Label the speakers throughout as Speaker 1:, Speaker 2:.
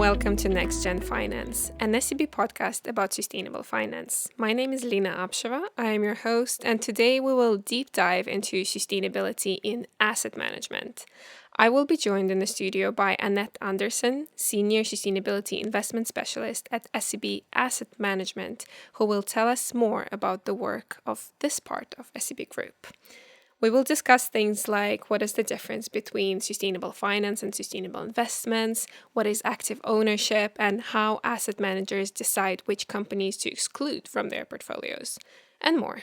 Speaker 1: welcome to Next Gen Finance, an SEB podcast about sustainable finance. My name is Lina Apsheva, I am your host, and today we will deep dive into sustainability in asset management. I will be joined in the studio by Anette Andersson, Senior Sustainability Investment Specialist at SEB Asset Management, who will tell us more about the work of this part of SEB Group. We will discuss things like what is the difference between sustainable finance and sustainable investments, what is active ownership, and how asset managers decide which companies to exclude from their portfolios, and more.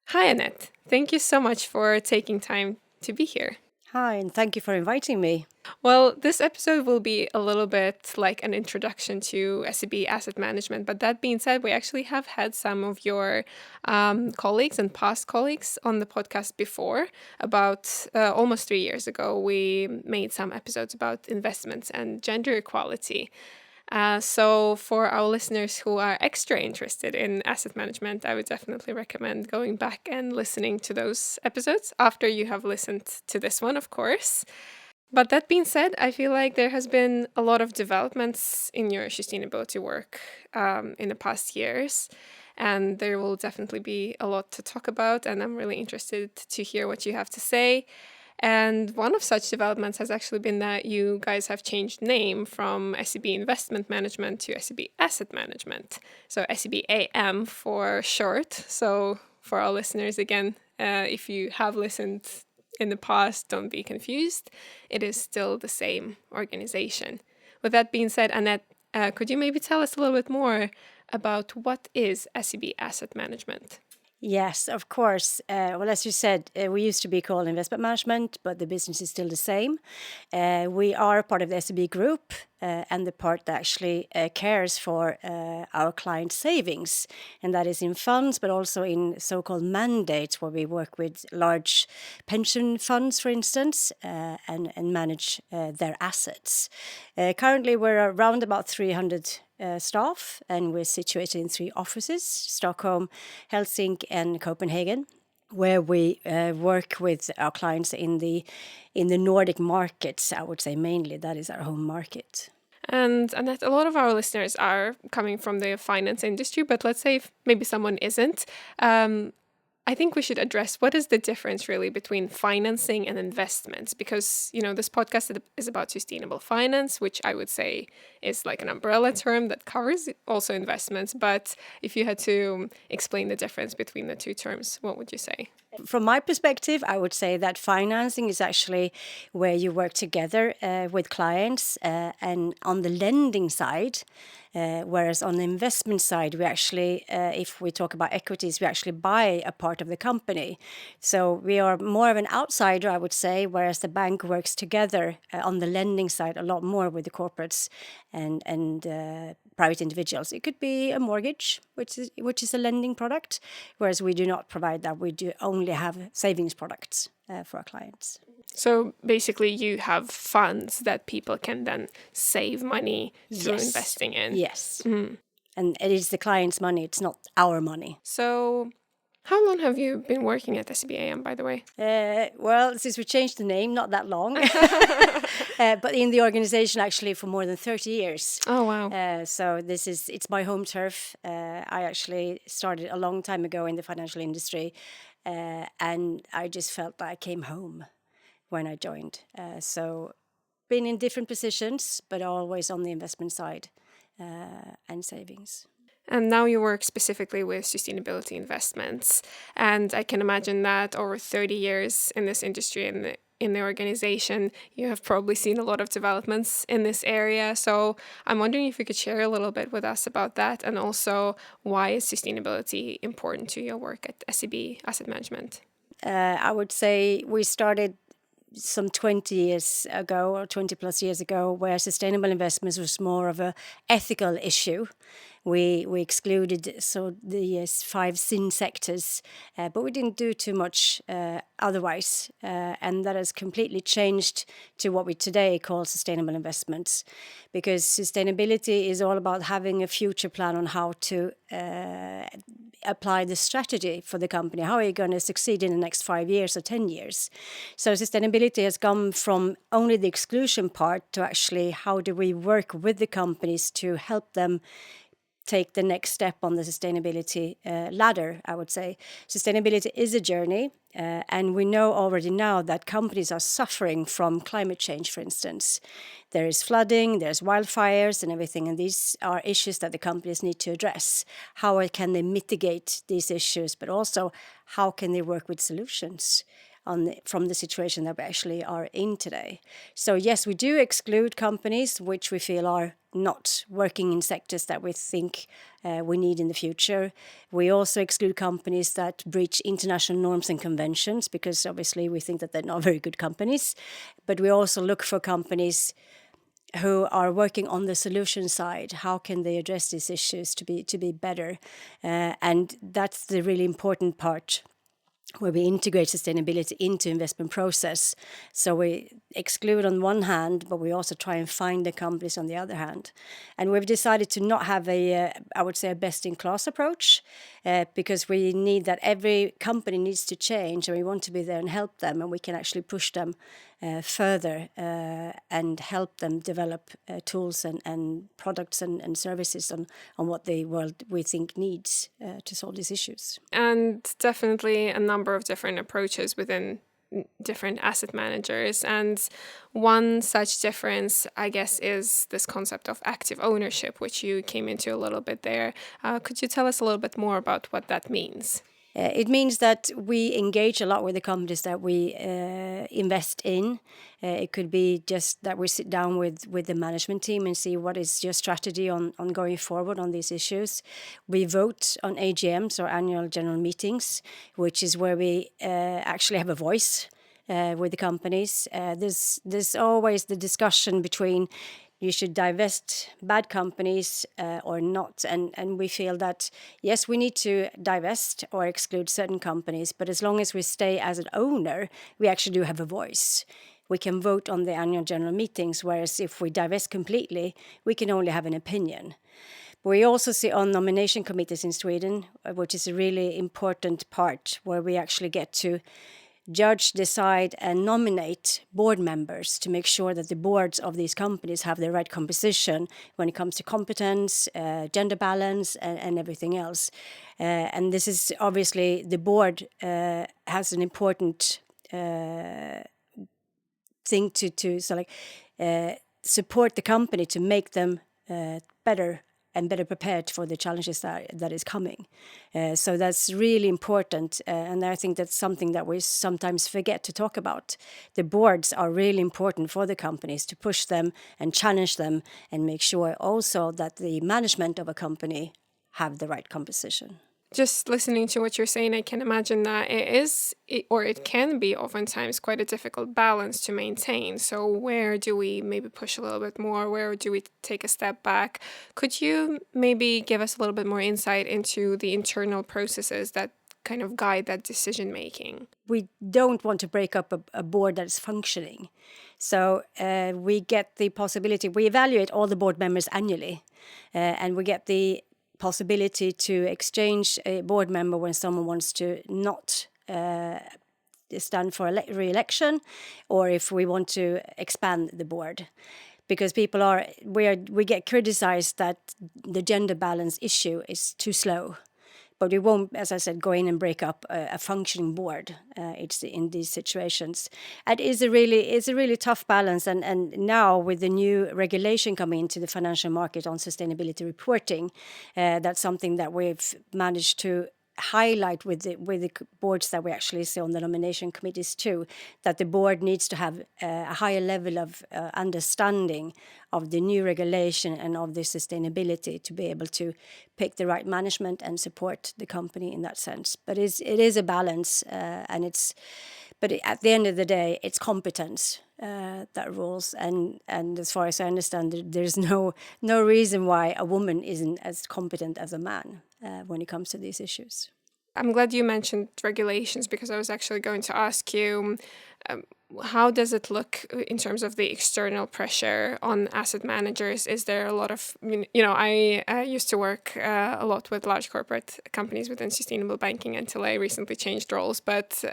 Speaker 1: Hi, Annette. Thank you so much for taking time to be here.
Speaker 2: Hi, and thank you for inviting me.
Speaker 1: Well, this episode will be a little bit like an introduction to SEB Asset Management. But that being said, we actually have had some of your colleagues and past colleagues on the podcast before. About almost 3 years ago, we made some episodes about investments and gender equality. So for our listeners who are extra interested in asset management, I would definitely recommend going back and listening to those episodes after you have listened to this one, of course. But that being said, I feel like there has been a lot of developments in your sustainability work in the past years, and there will definitely be a lot to talk about, and I'm really interested to hear what you have to say. And one of such developments has actually been that you guys have changed name from SEB Investment Management to SEB Asset Management. So SEB AM for short. So for our listeners, again, if you have listened in the past, don't be confused. It is still the same organization. With that being said, Annette, could you maybe tell us a little bit more about what is SEB Asset Management?
Speaker 2: Yes, of course. Well, as you said, we used to be called investment management, but the business is still the same. We are part of the SEB Group and the part that actually cares for our client savings. And that is in funds, but also in so-called mandates, where we work with large pension funds, for instance, and manage their assets. Currently, we're around about 300 staff, and we're situated in 3 offices, Stockholm, Helsinki and Copenhagen, where we work with our clients in the Nordic markets. I would say mainly that is our home market.
Speaker 1: And Annette, a lot of our listeners are coming from the finance industry, but let's say if maybe someone isn't. I think we should address what is the difference really between financing and investments, because, this podcast is about sustainable finance, which I would say is like an umbrella term that covers also investments. But if you had to explain the difference between the two terms, what would you say?
Speaker 2: From my perspective, I would say that financing is actually where you work together with clients and on the lending side, whereas on the investment side, we actually, if we talk about equities, we actually buy a part of the company. So we are more of an outsider, I would say, whereas the bank works together on the lending side a lot more with the corporates and private individuals. It could be a mortgage, which is a lending product, whereas we do not provide that. We do only have savings products for our clients.
Speaker 1: So basically you have funds that people can then save money through investing in.
Speaker 2: Yes. Mm-hmm. And it is the client's money. It's not our money.
Speaker 1: So how long have you been working at SEB AM, by the way?
Speaker 2: Well, since we changed the name, not that long. But in the organization, actually, for more than 30 years.
Speaker 1: Oh, wow.
Speaker 2: So it's my home turf. I actually started a long time ago in the financial industry. And I just felt that I came home when I joined. So been in different positions, but always on the investment side and savings.
Speaker 1: And now you work specifically with sustainability investments. And I can imagine that over 30 years in this industry and in the organization, you have probably seen a lot of developments in this area. So I'm wondering if you could share a little bit with us about that, and also why is sustainability important to your work at SEB Asset Management?
Speaker 2: I would say we started some 20 years ago or 20 plus years ago, where sustainable investments was more of a ethical issue, we excluded the 5 sin sectors, but we didn't do too much otherwise, and that has completely changed to what we today call sustainable investments, because sustainability is all about having a future plan on how to apply the strategy for the company. How are you going to succeed in the next 5 years or 10 years? So sustainability has come from only the exclusion part to actually how do we work with the companies to help them take the next step on the sustainability ladder, I would say. Sustainability is a journey, and we know already now that companies are suffering from climate change, for instance. There is flooding, there's wildfires and everything, and these are issues that the companies need to address. How can they mitigate these issues, but also how can they work with solutions from the situation that we actually are in today. So yes, we do exclude companies which we feel are not working in sectors that we think we need in the future. We also exclude companies that breach international norms and conventions, because obviously we think that they're not very good companies. But we also look for companies who are working on the solution side. How can they address these issues to be better? And that's the really important part, where we integrate sustainability into investment process. So we exclude on one hand, but we also try and find the companies on the other hand. And we've decided to not have I would say, a best-in-class approach, because we need that every company needs to change, and we want to be there and help them, and we can actually push them further and help them develop tools and products and services on what the world we think needs to solve these issues.
Speaker 1: And definitely a number of different approaches within different asset managers. And one such difference, I guess, is this concept of active ownership, which you came into a little bit there. Could you tell us a little bit more about what that means?
Speaker 2: It means that we engage a lot with the companies that we invest in. It could be just that we sit down with the management team and see what is your strategy on going forward on these issues. We vote on AGMs, or annual general meetings, which is where we actually have a voice with the companies. There's always the discussion between you should divest bad companies or not. And we feel that, yes, we need to divest or exclude certain companies, but as long as we stay as an owner, we actually do have a voice. We can vote on the annual general meetings, whereas if we divest completely, we can only have an opinion. We also see on nomination committees in Sweden, which is a really important part, where we actually get to judge, decide, and nominate board members to make sure that the boards of these companies have the right composition when it comes to competence, gender balance, and everything else. And this is obviously, the board has an important thing to support the company to make them better and better prepared for the challenges that is coming. So that's really important, and I think that's something that we sometimes forget to talk about. The boards are really important for the companies, to push them and challenge them and make sure also that the management of a company have the right composition.
Speaker 1: Just listening to what you're saying, I can imagine that it can be oftentimes quite a difficult balance to maintain. So where do we maybe push a little bit more? Where do we take a step back? Could you maybe give us a little bit more insight into the internal processes that kind of guide that decision making?
Speaker 2: We don't want to break up a board that is functioning. So we get the possibility, we evaluate all the board members annually, and we get the possibility to exchange a board member when someone wants to not stand for re-election, or if we want to expand the board. Because we get criticized that the gender balance issue is too slow. But we won't, as I said, go in and break up a functioning board. It's in these situations. And it's a really tough balance. And now with the new regulation coming into the financial market on sustainability reporting, that's something that we've managed to highlight with the boards that we actually see on the nomination committees too, that the board needs to have a higher level of understanding of the new regulation and of the sustainability to be able to pick the right management and support the company in that sense. But it is a balance, but at the end of the day, it's competence that rules. And as far as I understand, there's no reason why a woman isn't as competent as a man when it comes to these issues.
Speaker 1: I'm glad you mentioned regulations, because I was actually going to ask you, how does it look in terms of the external pressure on asset managers? Is there a lot of, I used to work a lot with large corporate companies within sustainable banking until I recently changed roles. But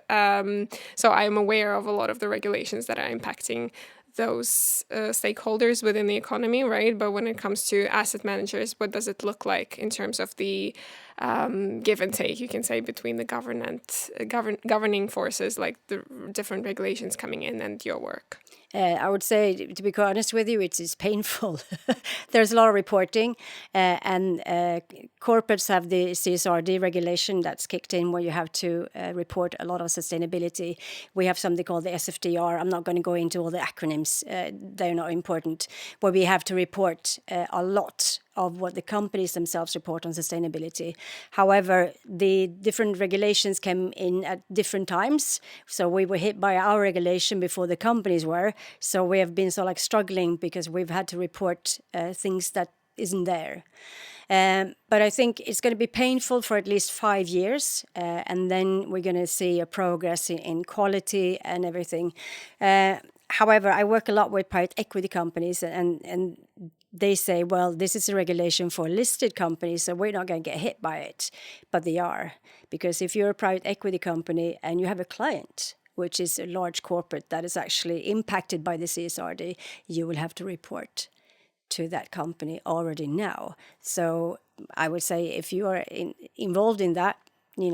Speaker 1: so I'm aware of a lot of the regulations that are impacting those stakeholders within the economy, right? But when it comes to asset managers, what does it look like in terms of the give and take, you can say, between the governing forces, like the different regulations coming in, and your work?
Speaker 2: I would say, to be quite honest with you, it's painful. There's a lot of reporting, and corporates have the CSRD regulation that's kicked in, where you have to report a lot of sustainability. We have something called the SFDR. I'm not going to go into all the acronyms. They're not important. Where we have to report a lot of what the companies themselves report on sustainability. However, the different regulations came in at different times. So we were hit by our regulation before the companies were. So we have been struggling because we've had to report things that isn't there. But I think it's going to be painful for at least 5 years, and then we're going to see a progress in quality and everything. However, I work a lot with private equity companies, and they say, well, this is a regulation for listed companies, so we're not going to get hit by it. But they are, because if you're a private equity company and you have a client, which is a large corporate that is actually impacted by the CSRD, you will have to report to that company already now. So I would say, if you are involved in that,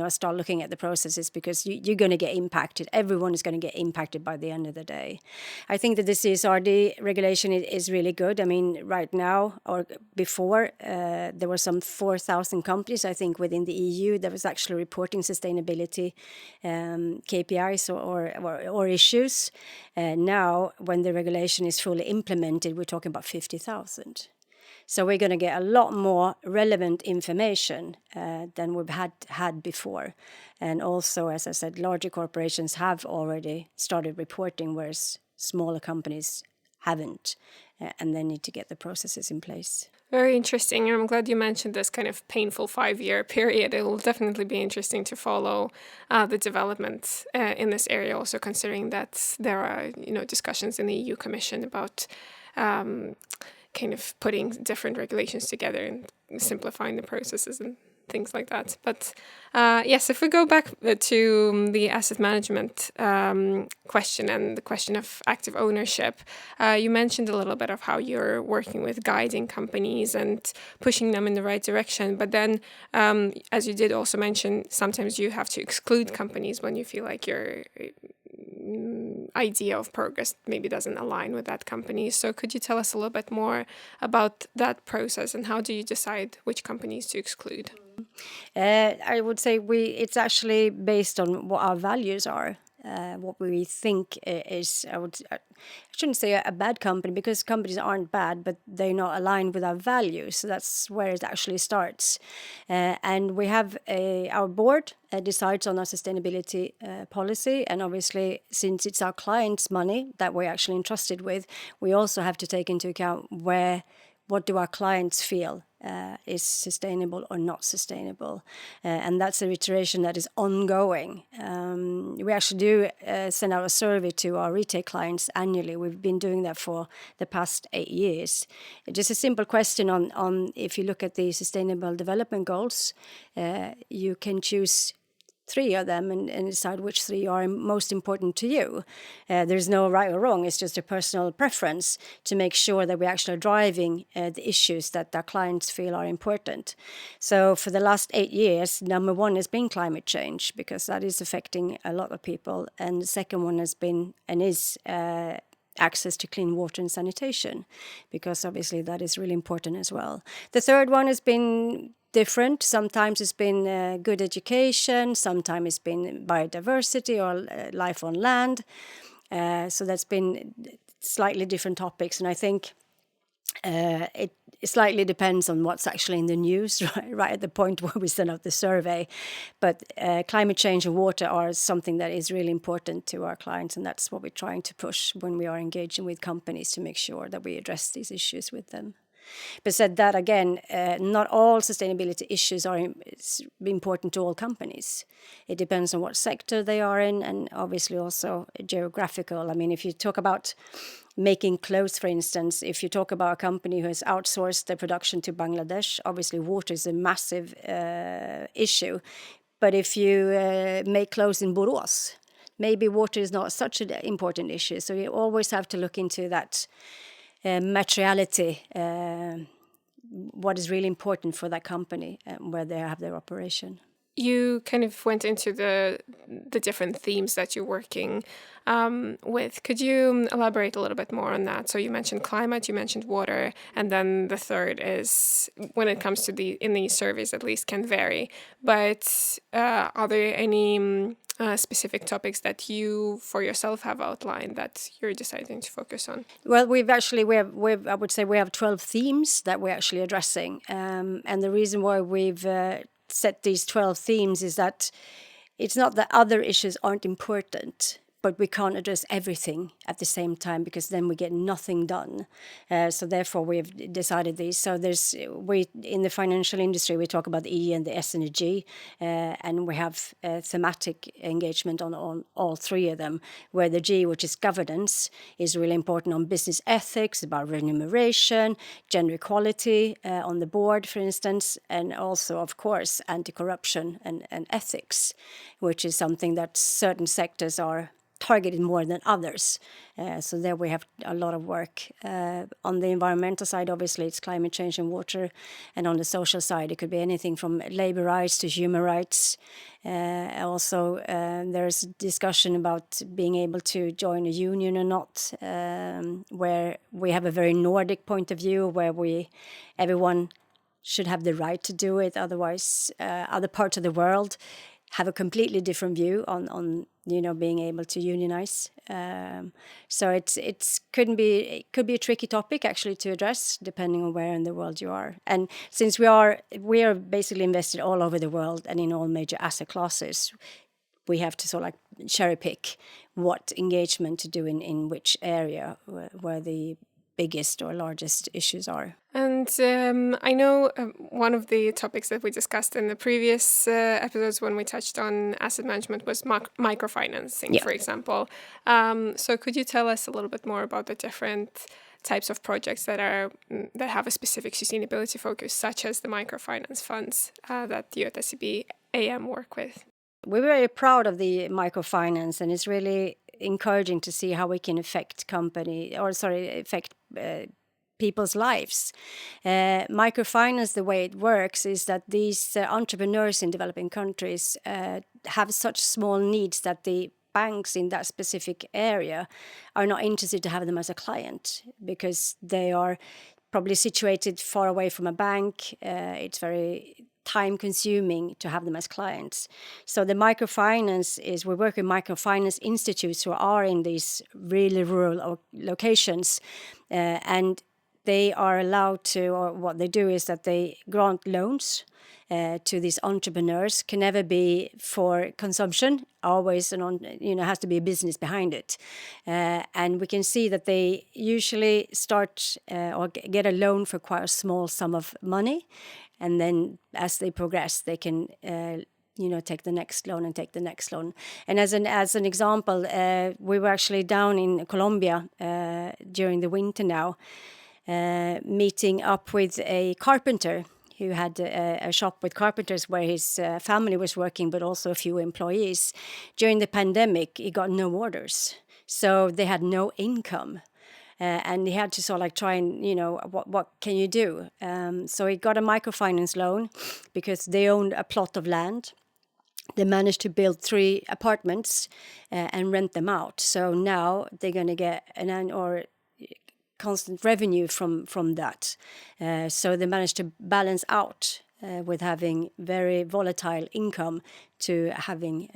Speaker 2: start looking at the processes, because you're going to get impacted. Everyone is going to get impacted by the end of the day. I think that the CSRD regulation is really good. I mean, right now, or before, there were some 4,000 companies, I think, within the EU that was actually reporting sustainability KPIs or issues. Now, when the regulation is fully implemented, we're talking about 50,000. So we're going to get a lot more relevant information than we've had before. And also, as I said, larger corporations have already started reporting, whereas smaller companies haven't. And they need to get the processes in place.
Speaker 1: Very interesting. I'm glad you mentioned this kind of painful 5-year period. It will definitely be interesting to follow the development in this area, also considering that there are, discussions in the EU Commission about kind of putting different regulations together and simplifying the processes and things like that. But yes, if we go back to the asset management question and the question of active ownership, you mentioned a little bit of how you're working with guiding companies and pushing them in the right direction. But then, as you did also mention, sometimes you have to exclude companies when you feel like your idea of progress maybe doesn't align with that company. So could you tell us a little bit more about that process, and how do you decide which companies to exclude?
Speaker 2: I would say it's actually based on what our values are. What we think is, I shouldn't say a bad company, because companies aren't bad, but they're not aligned with our values. So that's where it actually starts. And we have our board decides on our sustainability policy. And obviously, since it's our clients' money that we're actually entrusted with, we also have to take into account what do our clients feel is sustainable or not sustainable. And that's a iteration that is ongoing. We actually do send out a survey to our retail clients annually. We've been doing that for the past 8 years. Just a simple question on if you look at the Sustainable Development Goals, you can choose 3 of them and decide which 3 are most important to you. There's no right or wrong. It's just a personal preference to make sure that we're actually driving the issues that our clients feel are important. So for the last 8 years, number 1 has been climate change, because that is affecting a lot of people. And the second one has been and is access to clean water and sanitation, because obviously that is really important as well. The third one has been different. Sometimes it's been good education, sometimes it's been biodiversity or life on land. So that's been slightly different topics, and I think it slightly depends on what's actually in the news right at the point where we send out the survey. But climate change and water are something that is really important to our clients, and that's what we're trying to push when we are engaging with companies to make sure that we address these issues with them. But said that again, not all sustainability issues are important to all companies. It depends on what sector they are in, and obviously also geographical. I mean, if you talk about making clothes, for instance, if you talk about a company who has outsourced their production to Bangladesh, obviously water is a massive issue. But if you make clothes in Borås, maybe water is not such an important issue. So you always have to look into that materiality, what is really important for that company where they have their operation.
Speaker 1: You kind of went into the different themes that you're working with. Could you elaborate a little bit more on that? So you mentioned climate, you mentioned water, and then the third is, when it comes to in these surveys at least, can vary. But are there any specific topics that you for yourself have outlined that you're deciding to focus on?
Speaker 2: Well, I would say we have 12 themes that we're actually addressing, and the reason why we've set these 12 themes is that it's not that other issues aren't important, but we can't address everything at the same time, because then we get nothing done. So therefore we've decided these. So in the financial industry, we talk about the E and the S and the G, and we have thematic engagement on all three of them, where the G, which is governance, is really important on business ethics, about remuneration, gender equality on the board, for instance, and also, of course, anti-corruption and ethics, which is something that certain sectors are targeted more than others. So there we have a lot of work. On the environmental side, obviously, it's climate change and water. And on the social side, it could be anything from labor rights to human rights. Also, there's discussion about being able to join a union or not, where we have a very Nordic point of view, where everyone should have the right to do it. Otherwise, other parts of the world have a completely different view on being able to unionize. So it could be a tricky topic actually to address, depending on where in the world you are. And since we are basically invested all over the world and in all major asset classes, we have to sort of like cherry pick what engagement to do in which area where the biggest or largest issues are.
Speaker 1: And I know one of the topics that we discussed in the previous episodes when we touched on asset management was microfinancing, for example. So could you tell us a little bit more about the different types of projects that have a specific sustainability focus, such as the microfinance funds that you at SEB AM work with?
Speaker 2: We're very proud of the microfinance, and it's really encouraging to see how we can affect people's lives. Microfinance, the way it works is that these entrepreneurs in developing countries have such small needs that the banks in that specific area are not interested to have them as a client, because they are probably situated far away from a bank. It's very time-consuming to have them as clients. So the microfinance we work with microfinance institutes who are in these really rural locations, and they are allowed to, or what they do is that they grant loans to these entrepreneurs. Can never be for consumption, always has to be a business behind it. And we can see that they usually start or get a loan for quite a small sum of money. And then as they progress, they can take the next loan and take the next loan. And as an example, we were actually down in Colombia during the winter now, meeting up with a carpenter who had a shop with carpenters where his family was working, but also a few employees. During the pandemic, he got no orders. So they had no income. And he had to sort of like try and, what can you do? So he got a microfinance loan because they owned a plot of land. They managed to build 3 apartments and rent them out. So now they're going to get constant revenue from that. So they managed to balance out with having very volatile income to having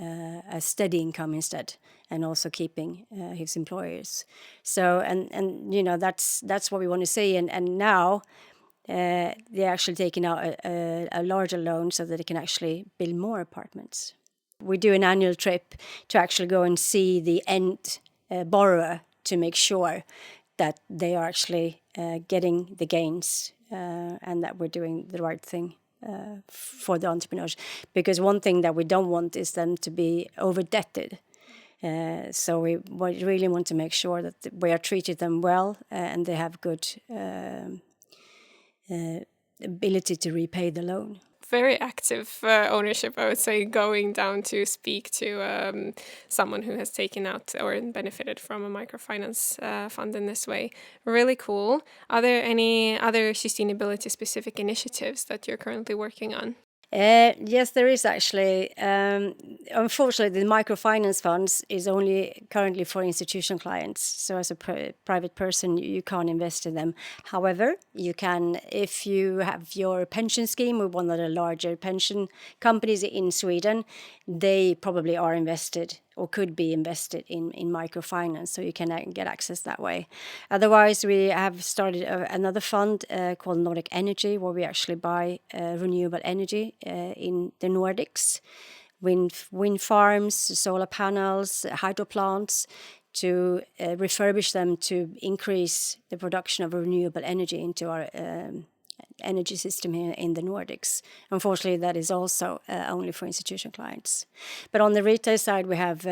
Speaker 2: a steady income instead, and also keeping his employers. So that's what we want to see. And now they're actually taking out a larger loan so that they can actually build more apartments. We do an annual trip to actually go and see the end borrower to make sure that they are actually getting the gains and that we're doing the right thing for the entrepreneurs. Because one thing that we don't want is them to be over-debted. So we really want to make sure that we are treating them well and they have good ability to repay the loan.
Speaker 1: Very active ownership, I would say, going down to speak to someone who has taken out or benefited from a microfinance fund in this way. Really cool. Are there any other sustainability-specific initiatives that you're currently working on?
Speaker 2: Yes, there is actually. Unfortunately, the microfinance funds is only currently for institutional clients. So as a private person, you can't invest in them. However, you can, if you have your pension scheme with one of the larger pension companies in Sweden, they probably are invested or could be invested in microfinance, so you can get access that way. Otherwise, we have started another fund called Nordic Energy, where we actually buy renewable energy in the Nordics, wind farms, solar panels, hydro plants, to refurbish them to increase the production of renewable energy into our energy system here in the Nordics. Unfortunately, that is also only for institutional clients. But on the retail side, we have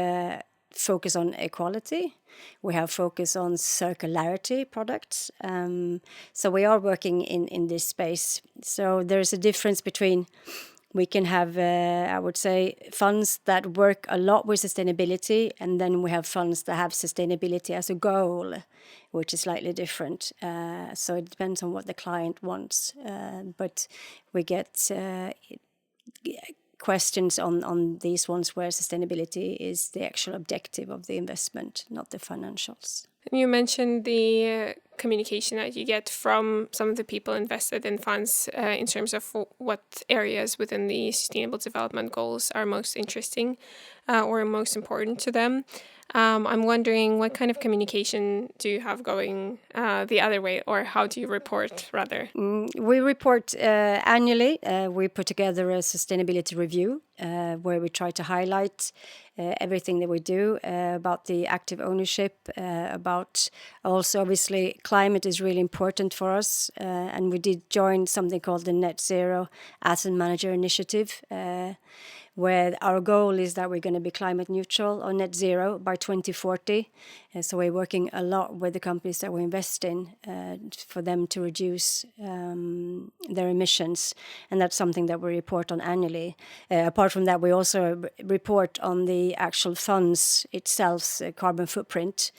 Speaker 2: focus on equality. We have focus on circularity products. So we are working in this space. So there's a difference between, we can have, I would say, funds that work a lot with sustainability, and then we have funds that have sustainability as a goal, which is slightly different. So it depends on what the client wants. But we get questions on these ones where sustainability is the actual objective of the investment, not the financials.
Speaker 1: You mentioned the communication that you get from some of the people invested in funds in terms of what areas within the Sustainable Development Goals are most interesting or most important to them. I'm wondering, what kind of communication do you have going the other way, or how do you report, rather?
Speaker 2: We report annually. We put together a sustainability review where we try to highlight everything that we do about the active ownership, about also, obviously, climate is really important for us. And we did join something called the Net Zero Asset Manager Initiative, where our goal is that we're going to be climate neutral or net zero by 2040. So we're working a lot with the companies that we invest in for them to reduce their emissions. And that's something that we report on annually. Apart from that, we also report on the actual funds itself's carbon footprint,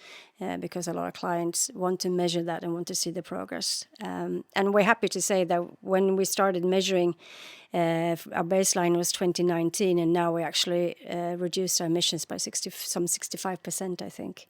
Speaker 2: because a lot of clients want to measure that and want to see the progress. And we're happy to say that when we started measuring, our baseline was 2019, and now we actually reduced our emissions by some 65%, I think,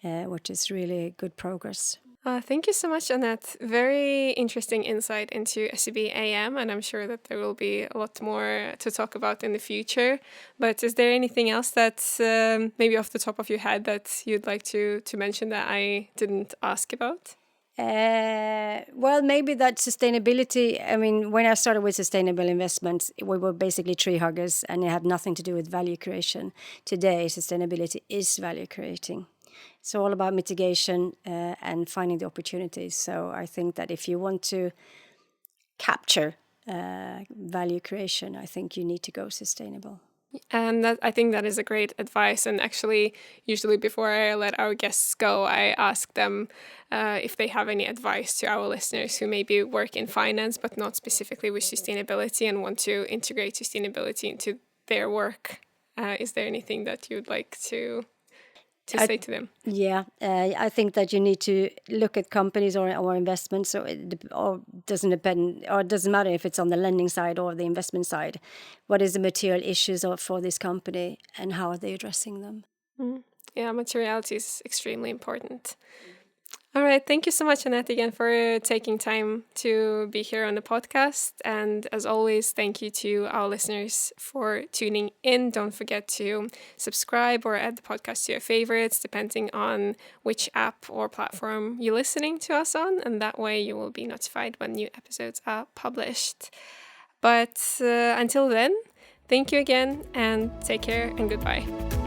Speaker 2: which is really good progress.
Speaker 1: Thank you so much, Anette. Very interesting insight into SEB AM, and I'm sure that there will be a lot more to talk about in the future. But is there anything else that's maybe off the top of your head that you'd like to mention that I didn't ask about?
Speaker 2: Well, maybe that sustainability, I mean, when I started with sustainable investments, we were basically tree huggers and it had nothing to do with value creation. Today, sustainability is value creating. It's all about mitigation and finding the opportunities. So I think that if you want to capture value creation, I think you need to go sustainable.
Speaker 1: And I think that is a great advice. And actually, usually before I let our guests go, I ask them if they have any advice to our listeners who maybe work in finance, but not specifically with sustainability, and want to integrate sustainability into their work. Is there anything that you'd like to say to them?
Speaker 2: Yeah, I think that you need to look at companies or investments. So it doesn't depend, or it doesn't matter if it's on the lending side or the investment side. What is the material issues for this company and how are they addressing them?
Speaker 1: Yeah, materiality is extremely important. All right. Thank you so much, Annette, again for taking time to be here on the podcast. And as always, thank you to our listeners for tuning in. Don't forget to subscribe or add the podcast to your favorites, depending on which app or platform you're listening to us on. And that way you will be notified when new episodes are published. But until then, thank you again and take care and goodbye.